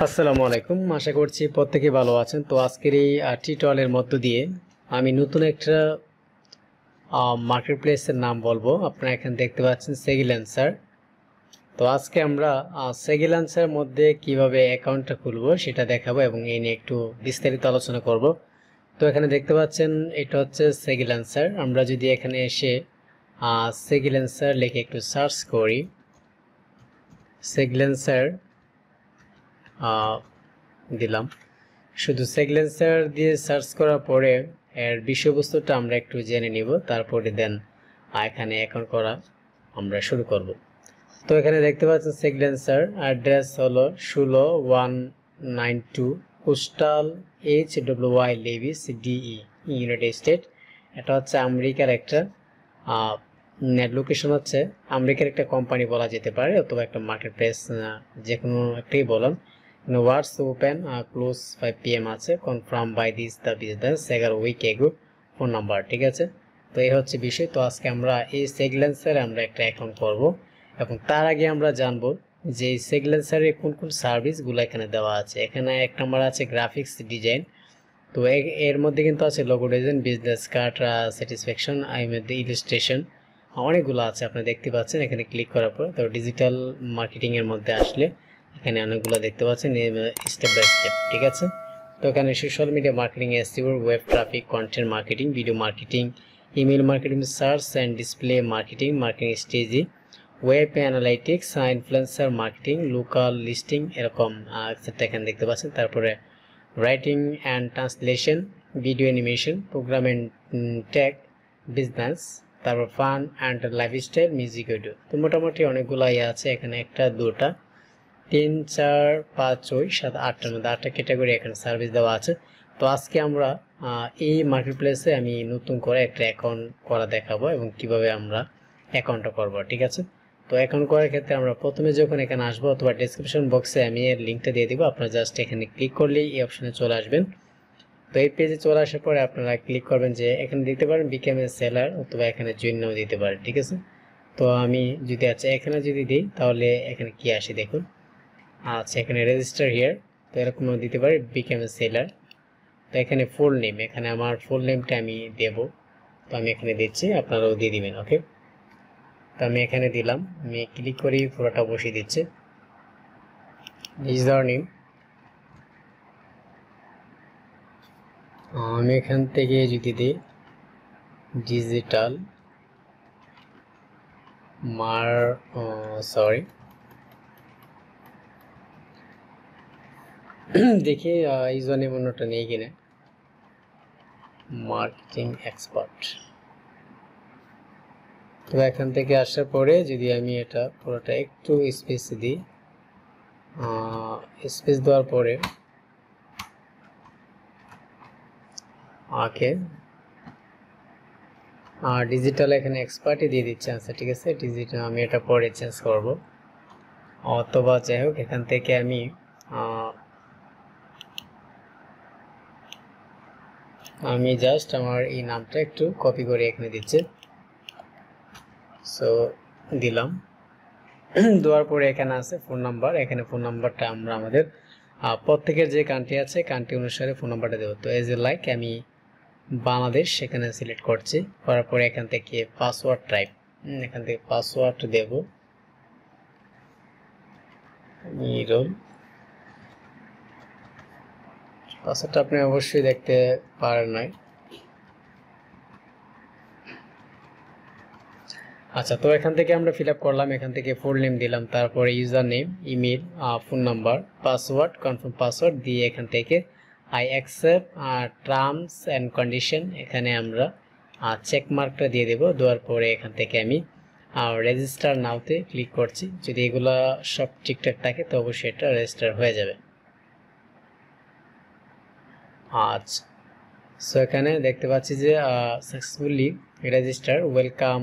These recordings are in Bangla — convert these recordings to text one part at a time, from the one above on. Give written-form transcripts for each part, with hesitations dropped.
আসসালামু আলাইকুম, আশা করছি প্রত্যেকে ভালো আছেন। তো আজকের এই টিউটোরিয়ালের মধ্য দিয়ে আমি নতুন একটা মার্কেট প্লেসের নাম বলবো। আপনারা এখানে দেখতে পাচ্ছেন sagelancer। তো আজকে আমরা sagelancer মধ্যে কিভাবে অ্যাকাউন্টটা খুলবো সেটা দেখাবো এবং এই নিয়ে একটু বিস্তারিত আলোচনা করব। তো এখানে দেখতে পাচ্ছেন এটা হচ্ছে sagelancer। আমরা যদি এখানে এসে sagelancer লিখে একটু সার্চ করি, sagelancer দিলাম, শুধু sagelancer দিয়ে সার্চ করার পরে এর বিষয়বস্তুটা আমরা একটু জেনে নিব, তারপরে দেন এখানে অ্যাকাউন্ট করা আমরা শুরু করব। তো এখানে দেখতে পাচ্ছেন sagelancer অ্যাড্রেস হলো 16192 coastal HWY লেভিস DE United state. এটা হচ্ছে আমেরিকার একটা নেট লোকেশন, হচ্ছে আমেরিকার একটা কোম্পানি বলা যেতে পারে অথবা একটা মার্কেট প্লেস, যে কোনো একটাই বলুন। ওয়ার্ডস ওপেন ক্লোজ 5 PM আছে, confirm by this the business 11 week ago, phone number. ঠিক আছে, তো এই হচ্ছে বিষয়। তো আজকে আমরা এই sagelancer আমরা একটা অ্যাকাউন্ট করব এবং তার আগে আমরা জানবো যে এই sagelancer এর কোন কোন সার্ভিসগুলো এখানে দেওয়া আছে। এখানে এক নম্বর আছে গ্রাফিক্স ডিজাইন। তো এর মধ্যে কিন্তু আছে logo design, business card, satisfaction, এর মধ্যে ইলাস্ট্রেশন, অনেকগুলো আছে আপনি দেখতে পাচ্ছেন। এখানে ক্লিক করার পর তো ডিজিটাল মার্কেটিং এর মধ্যে আসলে এখানে অনেকগুলো দেখতে পাচ্ছেন স্টেপ বাই স্টেপ। ঠিক আছে, তো এখানে social media marketing, SEO, web traffic, content marketing, video marketing, email marketing, search and display marketing, marketing strategy, web analytics, influencer marketing, local listing, এরকম এক্সেট্রা এখানে দেখতে পাচ্ছেন। তারপরে writing and translation, video animation, program and tech, business, তারপর fun and lifestyle, music video. তো মোটামুটি অনেকগুলাই আছে এখানে, একটা দুটা 3 4 5 6 7 8টার মধ্যে 8টা ক্যাটাগরি এখানে সার্ভিস দেওয়া আছে। তো আজকে আমরা এই মার্কেট প্লেসে আমি নতুন করে একটা অ্যাকাউন্ট করা দেখাবো এবং কিভাবে আমরা অ্যাকাউন্টটা করব। ঠিক আছে, তো অ্যাকাউন্ট করার ক্ষেত্রে আমরা প্রথমে যখন এখানে আসবো অথবা ডেসক্রিপশন বক্সে আমি এর লিঙ্কটা দিয়ে দিব, আপনারা জাস্ট এখানে ক্লিক করলেই এই অপশনে চলে আসবেন। তো এই পেজে চলে আসার পরে আপনারা ক্লিক করবেন যে এখানে দিতে পারেন বিকাম এ সেলার অথবা এখানে জয়েনও দিতে পারেন। ঠিক আছে, তো আমি যদি এখানে যদি দিই তাহলে এখানে কি আসে দেখুন। আচ্ছা, এখানে রেজিস্টার হিয়ার, তো এরকমও দিতে পারি বিকাম এ সেলার। তো এখানে ফুল নেম, এখানে আমার ফুল নেমটা আমি দেব, তো আমি এখানে দিচ্ছি, আপনারাও দিয়ে দিবেন। ওকে, তো আমি এখানে দিলাম, আমি ক্লিক করি, পুরোটা বসিয়ে দিচ্ছে ইউজার নেম। আমি এখান থেকে যদি দিই ডিজিটাল দেখি ইউজার নেম অন্যটা নেই কিনা, মার্কেটিং এক্সপার্ট। তো এখান থেকে আসার পরে যদি আমি এটা পুরোটা একটু স্পেস দিই, স্পেস দেওয়ার পরে ওকে ডিজিটাল এখানে এক্সপার্টই দিয়ে দিচ্ছে। আচ্ছা ঠিক আছে, ডিজিটাল আমি এটা পরে চেঞ্জ করব, অথবা যাই হোক এখান থেকে আমি জাস্ট আমার এই নামটা একটু কপি করে এখানে দিচ্ছে, সো দিলাম। দেওয়ার পরে এখানে আছে ফোন নাম্বার, এখানে ফোন নাম্বারটা আমরা আমাদের প্রত্যেকের যে কান্ট্রি আছে কান্ট্রি অনুসারে ফোন নাম্বারটা দেবো। তো এজ এ লাইক আমি বাংলাদেশ সেখানে সিলেক্ট করছি, করার পরে এখান থেকে পাসওয়ার্ড টাইপ, এখান থেকে পাসওয়ার্ড দেব নিরল। পাসওয়ার্ডটা আপনি অবশ্যই দেখতে পারেন নাই। আচ্ছা, তো এখান থেকে আমরা ফিল আপ করলাম, এখান থেকে ফুল নেম দিলাম, তারপরে user name, email, phone number, password, confirm password দিয়ে এখান থেকে I accept terms and condition, এখানে আমরা চেক মার্কটা দিয়ে দেব। দেওয়ার পরে এখান থেকে আমি রেজিস্টার নাওতে ক্লিক করছি। যদি এগুলো সব ঠিকঠাক থাকে তো অবশ্যই এটা রেজিস্টার হয়ে যাবে। আচ্ছা, সো এখানে দেখতে পাচ্ছি যে successfully register, welcome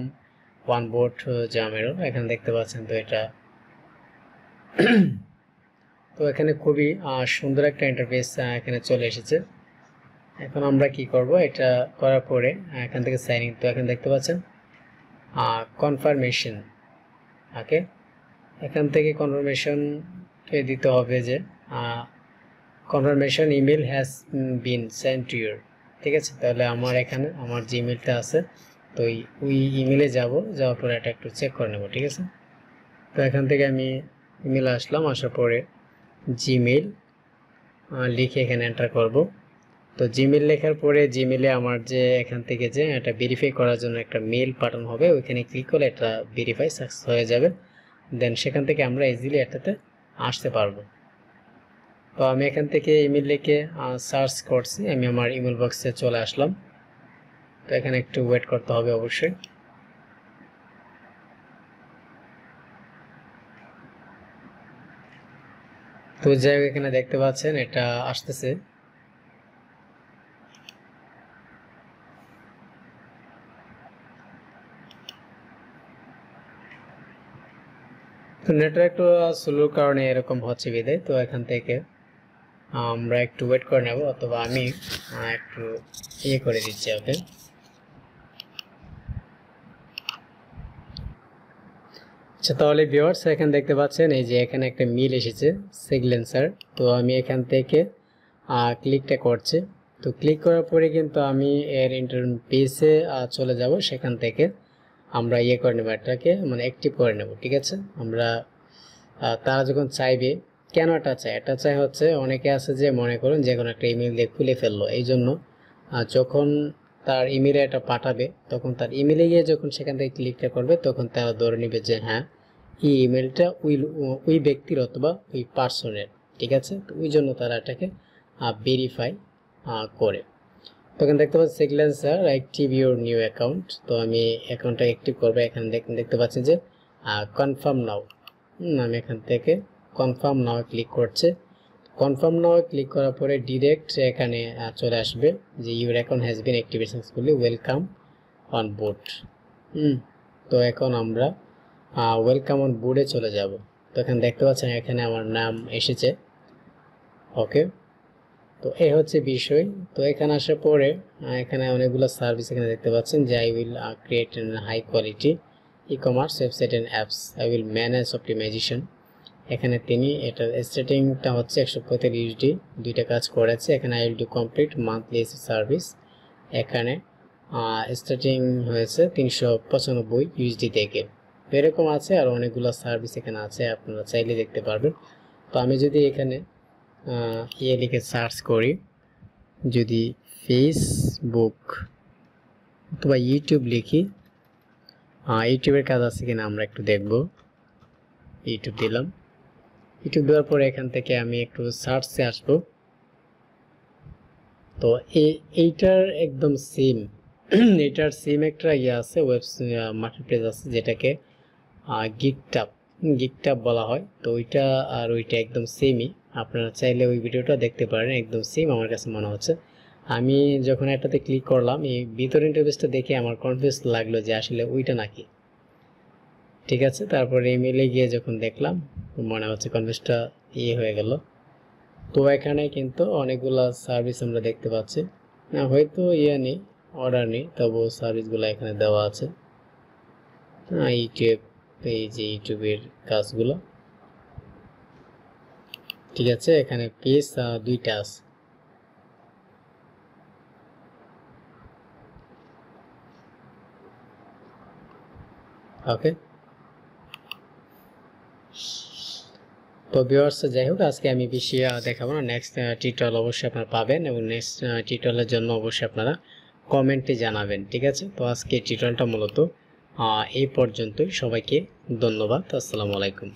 one board Jamirul, এখানে দেখতে পাচ্ছেন। তো এটা তো এখানে খুবই সুন্দর একটা ইন্টারফেস এখানে চলে এসেছে। এখন আমরা কি করব, এটা করার পরে এখান থেকে সাইন ইন, তো এখানে দেখতে পাচ্ছেন কনফার্মেশন। ওকে, এখান থেকে কনফার্মেশন দিতে হবে যে confirmation email has been send to your, ঠিক আছে। তাহলে আমার এখানে আমার যে ইমেলটা আছে, তো ওই ইমেলে যাওয়ার পরে এটা একটু চেক করে নেব, ঠিক আছে। তো এখান থেকে আমি ইমেল আসলাম, আসার পরে জিমেইল লিখে এখানে এন্টার করব। তো জিমেইল লেখার পরে জিমেইলে আমার যে এখান থেকে যে এটা ভেরিফাই করার জন্য একটা মেল পাঠানো হবে, ওইখানে ক্লিক করলে এটা ভেরিফাই সাকসেস হয়ে যাবে। দেন সেখান থেকে আমরা ইজিলি এটাতে আসতে পারবো। তো আমি এখান থেকে ইমেল লিখে সার্চ করছি, আমি আমার ইমেল বক্সে চলে আসলাম। তো এখানে একটু ওয়েট করতে হবে অবশ্যই। তো যাই হোক, এখানে দেখতে পাচ্ছেন এটা আসতেছে। তো নেটওয়ার্ক একটু স্লোর কারণে এরকম হচ্ছে বিদায়। তো এখান থেকে আমরা একটু ওয়েট করে নেব, অথবা আমি একটু করে দিচ্ছি ওকে। আচ্ছা, তাহলে ভিউয়ার্স এখানে দেখতে পাচ্ছেন এই যে এখানে একটা মিল এসেছে sagelancer। তো আমি এখান থেকে ক্লিকটা করছি। তো ক্লিক করার পরে কিন্তু আমি এর ইন্টারনেট পেজে চলে যাব। সেখান থেকে আমরা করে নেব, এটাকে মানে অ্যাক্টিভ করে নেব, ঠিক আছে। আমরা তারা যখন চাইবে, কেন এটা চাই হচ্ছে অনেকে আছে যে মনে করুন যে কোনো একটা ইমেল দিয়ে খুলে ফেললো, এই জন্য যখন তার ইমেলে এটা পাঠাবে, তখন তার ইমেলে গিয়ে যখন সেখান থেকে ক্লিকটা করবে, তখন তারা ধরে নেবে যে হ্যাঁ এই ইমেলটা ওই ব্যক্তির অথবা ওই পার্সনের, ঠিক আছে। তো ওই জন্য তারা এটাকে ভেরিফাই করে। তখন দেখতে পাচ্ছি sagelancer active your new account. তো আমি অ্যাকাউন্টটা অ্যাক্টিভ করবো। এখানে দেখতে পাচ্ছি যে কনফার্ম নাও। আমি এখান থেকে কনফার্ম নাও ক্লিক করছে। কনফার্ম নাও ক্লিক করার পরে ডিরেক্ট এখানে চলে আসবে যে your account has been activated successfully, welcome on board. তো এখন আমরা ওয়েলকাম অন বোর্ডে চলে যাব। তো এখানে দেখতে পাচ্ছেন এখানে আমার নাম এসেছে, ওকে। তো এই হচ্ছে বিষয়। তো এখানে আসার পরে এখানে অনেকগুলো সার্ভিস এখানে দেখতে পাচ্ছেন যে I will create high quality ecommerce website and apps, I will manage optimisation. এখানে তিনি এটার স্টার্টিংটা হচ্ছে 135 USD, দুইটা কাজ করেছে। এখানে I will do complete monthly service, এখানে স্টার্টিং হয়েছে 395 USD থেকে। এরকম আছে আর অনেকগুলো সার্ভিস এখানে আছে, আপনারা চাইলে দেখতে পারবেন। তো আমি যদি এখানে লিখে সার্চ করি, যদি ফেসবুক অথবা ইউটিউব লিখি, ইউটিউবের কাজ আছে কিনা আমরা একটু দেখব। ইউটিউব দিলাম, ইউটিউব দেওয়ার পরে এখান থেকে আমি একটু সার্চে আসব। তো এইটার একদম সেম এটার সেম একটা আছে, মার্কেটপ্লেস আছে যেটাকে গিকটাপ বলা হয়। তো ওইটা আর ওইটা একদম সেমই, আপনারা চাইলে ওই ভিডিওটা দেখতে পারেন, একদম সেম আমার কাছে মনে হচ্ছে। আমি যখন এটাতে ক্লিক করলাম, এই ভিতরের ইন্টারফেসটা দেখে আমার কনফিউজ লাগলো যে আসলে ওইটা নাকি, ঠিক আছে। তারপরে ইমেলে গিয়ে যখন দেখলাম, মনে হচ্ছে কনফিউজটা হয়ে গেল। তো এখানে কিন্তু অনেকগুলা সার্ভিস আমরা দেখতে পাচ্ছি, হয়তো নেই, অর্ডার নেই, তবুও সার্ভিসগুলো এখানে দেওয়া আছে। ইউটিউব, এই যে ইউটিউবের কাজগুলো, ঠিক আছে। এখানে পেজ দুইটা আছে, ওকে। তো ভিউয়ার্স, যাই হোক আজকে আমি বেশি দেখাবো না, নেক্সট টিউটোরিয়াল অবশ্যই আপনারা পাবেন, এবং নেক্সট টিউটোরিয়ালের জন্য অবশ্যই আপনারা কমেন্টে জানাবেন, ঠিক আছে। তো আজকে টিউটোরিয়ালটা মূলত এই পর্যন্তই। সবাইকে ধন্যবাদ, আসসালামু আলাইকুম।